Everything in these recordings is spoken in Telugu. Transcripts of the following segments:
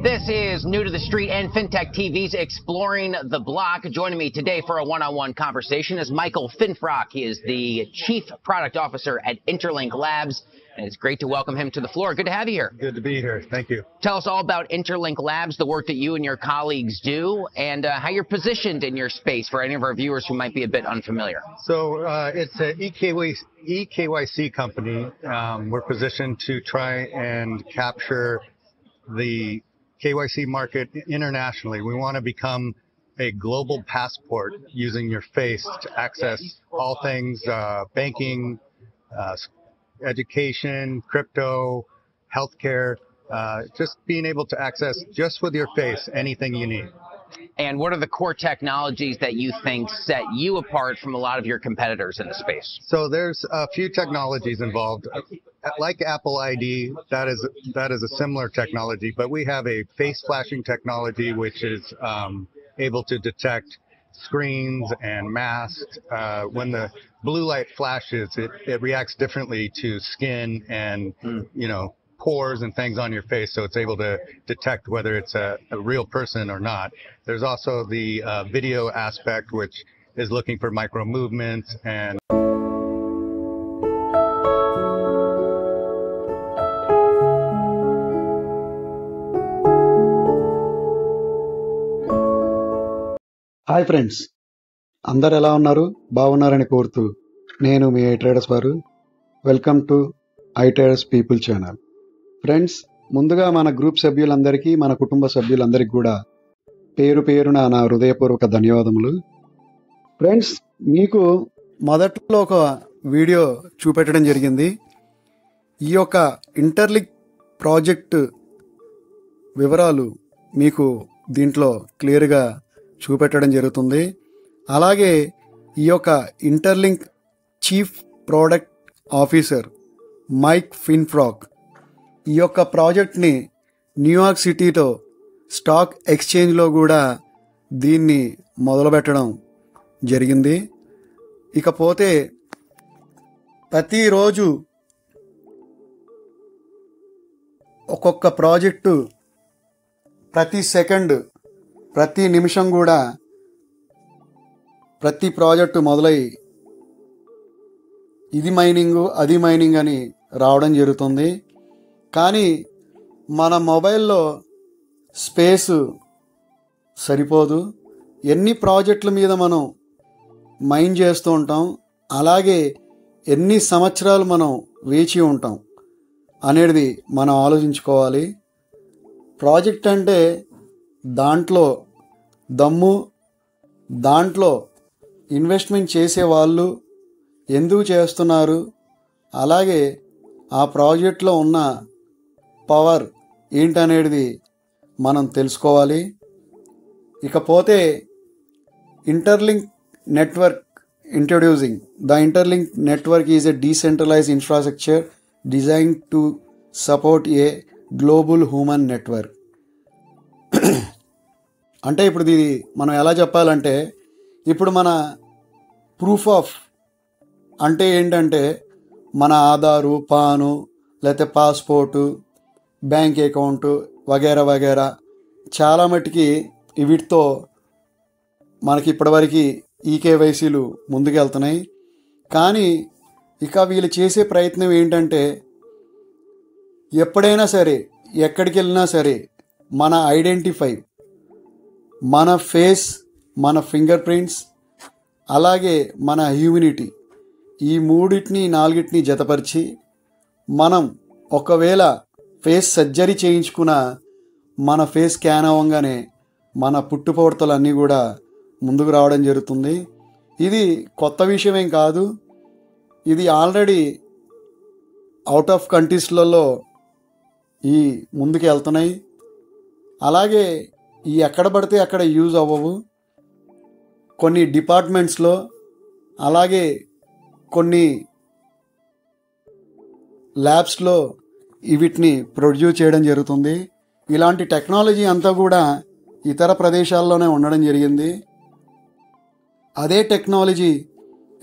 This is New to the Street and FinTech TV's Exploring the Block. Joining me today for a one-on-one conversation is Michael Finfrock. He is the Chief Product Officer at Interlink Labs, and it's great to welcome him to the floor. Good to have you here. Good to be here. Thank you. Tell us all about Interlink Labs, the work that you and your colleagues do, and how you're positioned in your space for any of our viewers who might be a bit unfamiliar. So it's an eKYC company. We're positioned to try and capture the KYC market internationally. We want to become a global passport using your face to access all things banking, education, crypto, healthcare, just being able to access just with your face anything you need. And what are the core technologies that you think set you apart from a lot of your competitors in the space? So there's a few technologies involved. Like Apple ID, that is a similar technology, but we have a face flashing technology which is able to detect screens and masks. When the blue light flashes, it reacts differently to skin and pores and things on your face, so it's able to detect whether it's a real person or not. There's also the video aspect, which is looking for micro movements and hi friends, అందరు ఎలా ఉన్నారు? బాగున్నారని కోరుతూ నేను మీ ట్రేడర్స్ వారు. Welcome to traders people channel. Friends, ముందుగా మన గ్రూప్ సభ్యులందరికీ, మన కుటుంబ సభ్యులందరికీ కూడా పేరు పేరున నా హృదయపూర్వక ధన్యవాదములు. ఫ్రెండ్స్, మీకు మొదట్లో ఒక వీడియో చూపెట్టడం జరిగింది. ఈ యొక్క ఇంటర్లింక్ ప్రాజెక్టు వివరాలు మీకు దీంట్లో క్లియర్గా చూపెట్టడం జరుగుతుంది. అలాగే ఈ యొక్క interlink chief product officer Mike ఫిన్ఫ్రాక్ ఈ యొక్క ప్రాజెక్ట్ని న్యూయార్క్ సిటీలో స్టాక్ ఎక్స్చేంజ్లో కూడా దీన్ని మొదలుపెట్టడం జరిగింది. ఇకపోతే ప్రతిరోజు ఒక్కొక్క ప్రాజెక్టు, ప్రతి సెకండ్, ప్రతి నిమిషం కూడా ప్రతి ప్రాజెక్టు మొదలై ఇది మైనింగ్, అది మైనింగ్ అని రావడం జరుగుతుంది. కానీ మన మొబైల్లో స్పేసు సరిపోదు. ఎన్ని ప్రాజెక్టుల మీద మనం మైన్ చేస్తూ ఉంటాం, అలాగే ఎన్ని సంవత్సరాలు మనం వేచి ఉంటాం అనేది మనం ఆలోచించుకోవాలి. ప్రాజెక్ట్ అంటే దాంట్లో దమ్ము, దాంట్లో ఇన్వెస్ట్మెంట్ చేసేవాళ్ళు ఎందుకు చేస్తున్నారు, అలాగే ఆ ప్రాజెక్ట్లో ఉన్న పవర్ ఏంటనేది మనం తెలుసుకోవాలి. ఇకపోతే interlink network introducing. The interlink network is a decentralised infrastructure designed to support a global human network. అంటే ఇప్పుడు ఇది మనం ఎలా చెప్పాలంటే, ఇప్పుడు మన ప్రూఫ్ ఆఫ్ అంటే ఏంటంటే మన ఆధారు, పాను, లేకపోతే పాస్పోర్టు, బ్యాంక్ అకౌంటు వగేరా వగేరా చాలా మట్టుకి వీటితో మనకి ఇప్పటివరకు ఈకేవైసీలు ముందుకెళ్తున్నాయి. కానీ ఇక వీళ్ళు చేసే ప్రయత్నం ఏంటంటే, ఎప్పుడైనా సరే, ఎక్కడికి వెళ్ళినా సరే మన ఐడెంటిఫై, మన ఫేస్, మన ఫింగర్ ప్రింట్స్, అలాగే మన హ్యూమినిటీ, ఈ మూడింటిని నాలుగిటిని జతపరిచి మనం ఒకవేళ ఫేస్ సర్జరీ చేయించుకున్న మన ఫేస్ స్కాన్ అవ్వగానే మన పుట్టుపొడతలన్నీ కూడా ముందుకు రావడం జరుగుతుంది. ఇది కొత్త విషయమేం కాదు. ఇది ఆల్రెడీ అవుట్ ఆఫ్ కంట్రీస్లలో ఈ ముందుకు వెళ్తున్నాయి. అలాగే ఈ ఎక్కడ పడితే అక్కడ యూజ్ అవ్వవు. కొన్ని డిపార్ట్మెంట్స్లో, అలాగే కొన్ని ల్యాబ్స్లో వీటిని ప్రొడ్యూస్ చేయడం జరుగుతుంది. ఇలాంటి టెక్నాలజీ అంతా కూడా ఇతర ప్రదేశాల్లోనే ఉండడం జరిగింది. అదే టెక్నాలజీ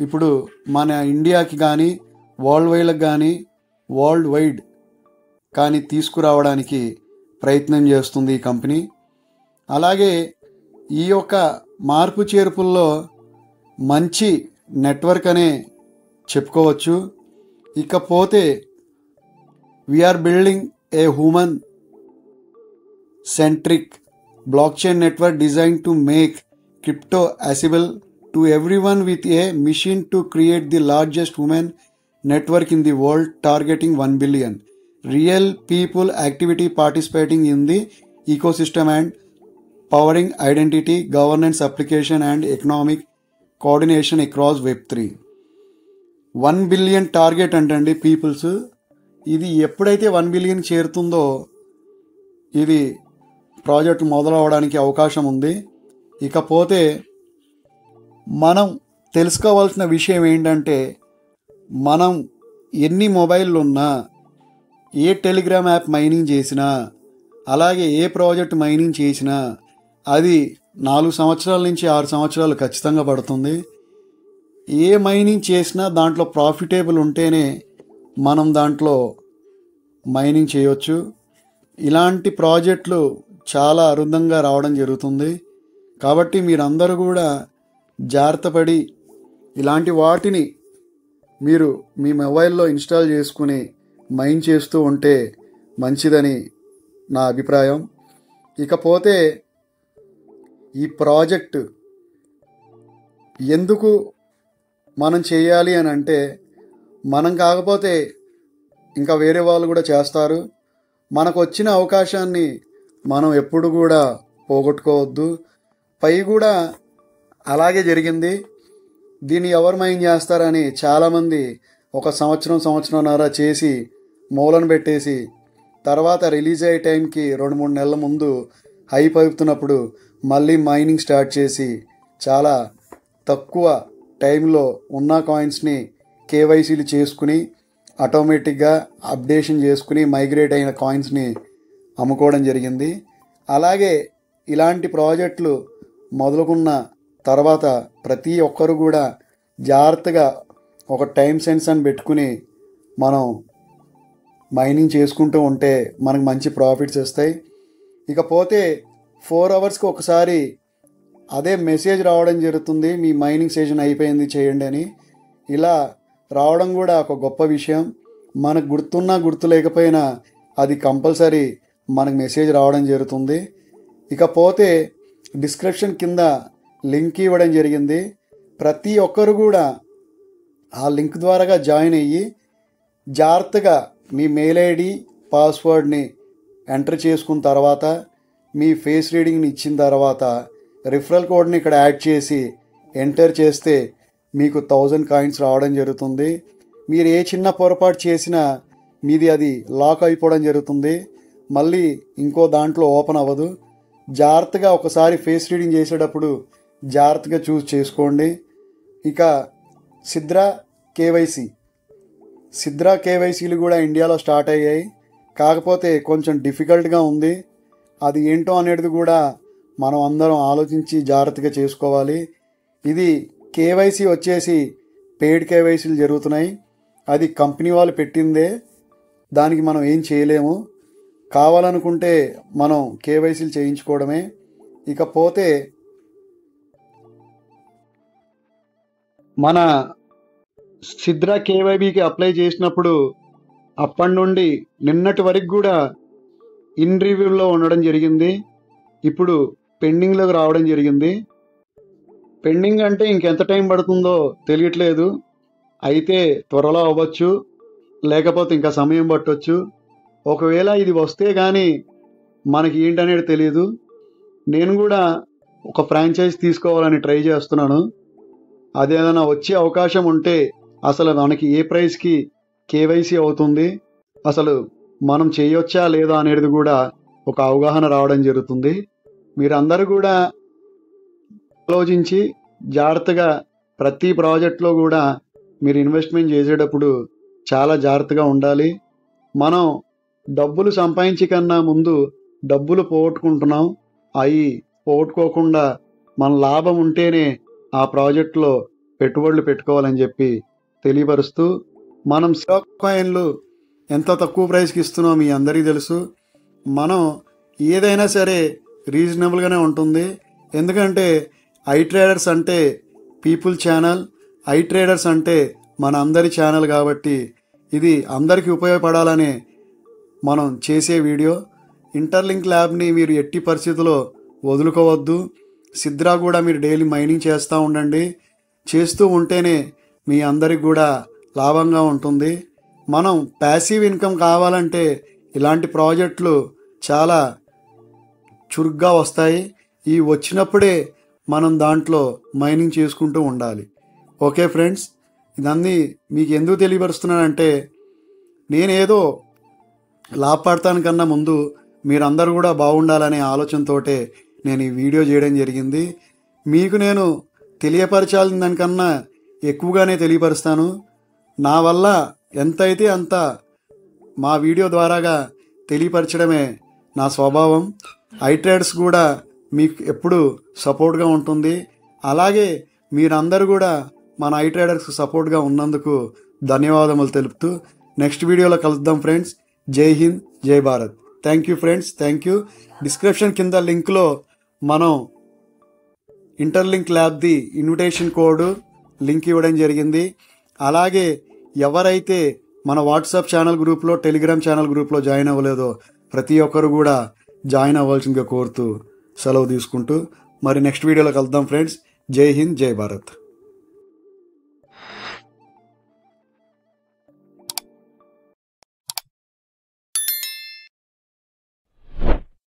ఇప్పుడు మన ఇండియాకి కానీ, వరల్డ్ వైడ్ కానీ తీసుకురావడానికి ప్రయత్నం చేస్తుంది ఈ కంపెనీ. అలాగే ఈ యొక్క మార్పు చేర్పుల్లో మంచి నెట్వర్క్ అనే చెప్పుకోవచ్చు. ఇకపోతే we're building a human centric blockchain network designed to make crypto accessible to everyone with a mission to create the largest human network in the world, targeting 1 billion real people activity participating in the ecosystem and powering identity governance application and economic coordination across web3. 1 billion target అంటండి పీపుల్స్. ఇది ఎప్పుడైతే 1 బిలియన్ చేరుతుందో ఇది ప్రాజెక్ట్ మొదలవడానికి అవకాశం ఉంది. ఇకపోతే మనం తెలుసుకోవాల్సిన విషయం ఏంటంటే, మనం ఎన్ని మొబైళ్ళు ఉన్నా, ఏ టెలిగ్రామ్ యాప్ మైనింగ్ చేసినా, అలాగే ఏ ప్రాజెక్ట్ మైనింగ్ చేసినా అది 4 సంవత్సరాల నుంచి 6 సంవత్సరాలు ఖచ్చితంగా పడుతుంది. ఏ మైనింగ్ చేసినా దాంట్లో ప్రాఫిటేబుల్ ఉంటేనే మనం దాంట్లో మైనింగ్ చేయొచ్చు. ఇలాంటి ప్రాజెక్టులు చాలా అరుదంగా రావడం జరుగుతుంది. కాబట్టి మీరందరూ కూడా జాగ్రత్త పడి ఇలాంటి వాటిని మీరు మీ మొబైల్లో ఇన్స్టాల్ చేసుకుని మైన్ చేస్తూ ఉంటే మంచిదని నా అభిప్రాయం. ఇకపోతే ఈ ప్రాజెక్టు ఎందుకు మనం చేయాలి అని అంటే, మనం కాకపోతే ఇంకా వేరే వాళ్ళు కూడా చేస్తారు. మనకు వచ్చిన అవకాశాన్ని మనం ఎప్పుడు కూడా పోగొట్టుకోవద్దు. పై కూడా అలాగే జరిగింది. దీన్ని ఎవరు మైన్ చేస్తారని చాలామంది ఒక సంవత్సరంన్నర చేసి మూలను పెట్టేసి తర్వాత రిలీజ్ అయ్యే టైంకి 2-3 నెలల ముందు హైప్ అవుతున్నప్పుడు మళ్ళీ మైనింగ్ స్టార్ట్ చేసి చాలా తక్కువ టైంలో ఉన్న కాయిన్స్ని కేవైసీలు చేసుకుని ఆటోమేటిక్గా అప్డేషన్ చేసుకుని మైగ్రేట్ అయిన కాయిన్స్ని అమ్ముకోవడం జరిగింది. అలాగే ఇలాంటి ప్రాజెక్టులు మొదలుకున్న తర్వాత ప్రతి ఒక్కరు కూడా జాగ్రత్తగా ఒక టైం సెన్స్ అని పెట్టుకుని మనం మైనింగ్ చేసుకుంటూ ఉంటే మనకు మంచి ప్రాఫిట్స్ వస్తాయి. ఇకపోతే 4 అవర్స్కి ఒకసారి అదే మెసేజ్ రావడం జరుగుతుంది, మీ మైనింగ్ సెషన్ అయిపోయింది చేయండి అని. ఇలా రావడం కూడా ఒక గొప్ప విషయం. మనకు గుర్తున్నా గుర్తు లేకపోయినా అది కంపల్సరీ మనకు మెసేజ్ రావడం జరుగుతుంది. ఇకపోతే డిస్క్రిప్షన్ కింద లింక్ ఇవ్వడం జరిగింది. ప్రతి ఒక్కరు కూడా ఆ లింక్ ద్వారా జాయిన్ అయ్యి జాగ్రత్తగా మీ మెయిల్ ఐడి పాస్వర్డ్ని ఎంటర్ చేసుకున్న తర్వాత మీ ఫేస్ రీడింగ్ని ఇచ్చిన తర్వాత రిఫరల్ కోడ్ని ఇక్కడ యాడ్ చేసి ఎంటర్ చేస్తే మీకు 1000 కాయిన్స్ రావడం జరుగుతుంది. మీరు ఏ చిన్న పొరపాటు చేసినా మీది అది లాక్ అయిపోవడం జరుగుతుంది. మళ్ళీ ఇంకో దాంట్లో ఓపెన్ అవ్వదు. జాగ్రత్తగా ఒకసారి ఫేస్ రీడింగ్ చేసేటప్పుడు జాగ్రత్తగా చూస్ చేసుకోండి. ఇక సిద్రా కేవైసీలు కూడా ఇండియాలో స్టార్ట్ అయ్యాయి. కాకపోతే కొంచెం డిఫికల్ట్గా ఉంది. అది ఏంటో అనేది కూడా మనం అందరం ఆలోచించి జాగ్రత్తగా చేసుకోవాలి. ఇది కేవైసీ వచ్చేసి పెయిడ్ కేవైసీలు జరుగుతున్నాయి. అది కంపెనీ వాళ్ళు పెట్టిందే, దానికి మనం ఏం చేయలేము. కావాలనుకుంటే మనం కేవైసీలు చేయించుకోవడమే. ఇకపోతే మన సిద్రా కేవైబీకి అప్లై చేసినప్పుడు అప్పటి నుండి నిన్నటి వరకు కూడా ఇన్ రివ్యూలో ఉండడం జరిగింది. ఇప్పుడు పెండింగ్లోకి రావడం జరిగింది. పెండింగ్ అంటే ఇంకెంత టైం పడుతుందో తెలియట్లేదు. అయితే త్వరలో అవ్వచ్చు, లేకపోతే ఇంకా సమయం పట్టవచ్చు. ఒకవేళ ఇది వస్తే కానీ మనకి ఏంటనేది తెలియదు. నేను కూడా ఒక ఫ్రాంచైజ్ తీసుకోవాలని ట్రై చేస్తున్నాను. అదేదైనా వచ్చే అవకాశం ఉంటే అసలు మనకి ఏ ప్రైస్కి కేవైసీ అవుతుంది, అసలు మనం చేయొచ్చా లేదా అనేది కూడా ఒక అవగాహన రావడం జరుగుతుంది. మీరందరూ కూడా ఆలోచించి జాగ్రత్తగా ప్రతి ప్రాజెక్ట్లో కూడా మీరు ఇన్వెస్ట్మెంట్ చేసేటప్పుడు చాలా జాగ్రత్తగా ఉండాలి. మనం డబ్బులు సంపాదించే కన్నా ముందు డబ్బులు పోగొట్టుకుంటున్నాం. అవి పోగొట్టుకోకుండా మన లాభం ఉంటేనే ఆ ప్రాజెక్టులో పెట్టుబడులు పెట్టుకోవాలని చెప్పి తెలియపరుస్తూ, మనం స్టాక్ కాయిన్లు ఎంత తక్కువ ప్రైస్కి ఇస్తున్నాం మీ అందరికీ తెలుసు. మనం ఏదైనా సరే రీజనబుల్గానే ఉంటుంది. ఎందుకంటే ఐ ట్రేడర్స్ అంటే పీపుల్ ఛానల్, ఐ ట్రేడర్స్ అంటే మన అందరి ఛానల్ కాబట్టి ఇది అందరికీ ఉపయోగపడాలనే మనం చేసే వీడియో. ఇంటర్లింక్ ల్యాబ్ని మీరు ఎట్టి పరిస్థితుల్లో వదులుకోవద్దు. సిద్రా కూడా మీరు డైలీ మైనింగ్ చేస్తూ ఉండండి. చేస్తూ ఉంటేనే మీ అందరికి కూడా లాభంగా ఉంటుంది. మనం ప్యాసివ్ ఇన్కమ్ కావాలంటే ఇలాంటి ప్రాజెక్టులు చాలా చురుగ్గా వస్తాయి. ఈ వచ్చినప్పుడే మనం దాంట్లో మైనింగ్ చేసుకుంటూ ఉండాలి. ఓకే ఫ్రెండ్స్, ఇదన్నీ మీకు ఎందుకు తెలియపరుస్తున్నానంటే నేనేదో లాభపడతాను కన్నా ముందు మీరందరూ కూడా బాగుండాలనే ఆలోచనతోటే నేను ఈ వీడియో చేయడం జరిగింది. మీకు నేను తెలియపరచాల్సిన దానికన్నా ఎక్కువగానే తెలియపరుస్తాను. నా వల్ల ఎంతైతే అంత మా వీడియో ద్వారాగా తెలియపరచడమే నా స్వభావం. ఐ ట్రేడర్స్ కూడా మీకు ఎప్పుడు సపోర్ట్గా ఉంటుంది. అలాగే మీరందరూ కూడా మన ఐ ట్రేడర్స్కి సపోర్ట్గా ఉన్నందుకు ధన్యవాదములు తెలుపుతూ నెక్స్ట్ వీడియోలో కలుద్దాం ఫ్రెండ్స్. జై హింద్, జై Bharat. Thank you friends, thank you. Description కింద లింక్లో మనం ఇంటర్లింక్ ల్యాబ్ది ఇన్విటేషన్ కోడ్ లింక్ ఇవ్వడం జరిగింది. అలాగే ఎవరైతే మన వాట్సాప్ ఛానల్ గ్రూప్లో, టెలిగ్రామ్ ఛానల్ గ్రూప్లో జాయిన్ అవ్వలేదో ప్రతి ఒక్కరు కూడా జాయిన్ అవ్వాల్సిందిగా కోరుతూ సెలవు తీసుకుంటూ మరి నెక్స్ట్ వీడియోలో కలుద్దాం ఫ్రెండ్స్. జై హింద్, జై భారత్.